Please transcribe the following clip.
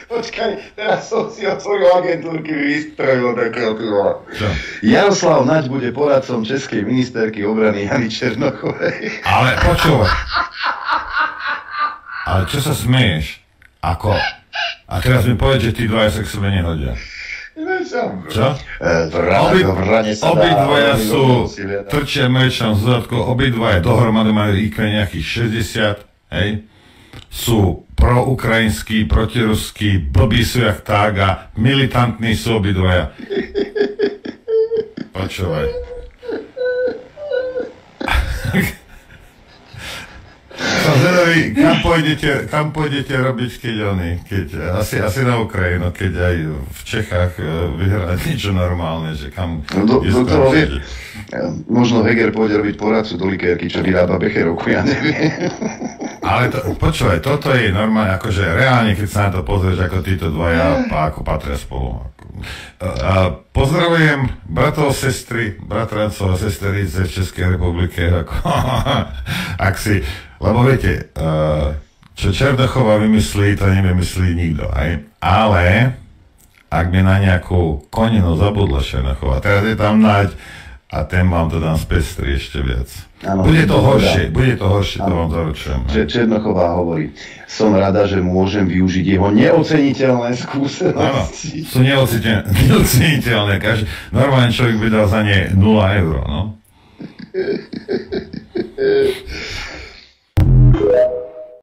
Počkaj, teraz som si otvoril agentúrky, vystrojil takého piva. Jaroslav Naď bude poradcom českej ministerky obrany Jany Černochovej. Ale počúvaj. Ale čo sa smeješ? Ako? A teraz mi povedz, že tí dvaja sa k sebe nehodia. Čo? Obidvaja sú trčia mečom z zadku, obidvaja dohromady majú IQ nejakých 60, hej? Sú proukrajinskí, protiruskí, blbí sú jak tága, militantní sú obidvaja. Počúvaj. Som zvedavý, kam pôjdete robiť, keď asi na Ukrajinu, keď aj v Čechách vyhrá niečo normálne, že kam... Doktorovi, možno Heger pôjde robiť poradcu do likérky, čo vyrába becherovku, ja neviem. Ale počúvaj, toto je normálne, akože reálne, keď sa na to pozrieš, ako títo dvaja ako patria spolu. Pozdravujem bratov, sestry, bratrancov a sesterice v Českej republike, ak si... Lebo viete, čo Černochová vymyslí, to nevymyslí nikto, aj? Ale ak mi na nejakú koninu zabudla Černochová, teraz je tam Naď a ten vám to dám spestri ešte viac. Ano, bude to horšie, to vám zaručujem. Černochová hovorí, som rada, že môžem využiť jeho neoceniteľné skúsenosti. Áno, sú neoceniteľné, normálne človek by dal za ne 0 eur, no.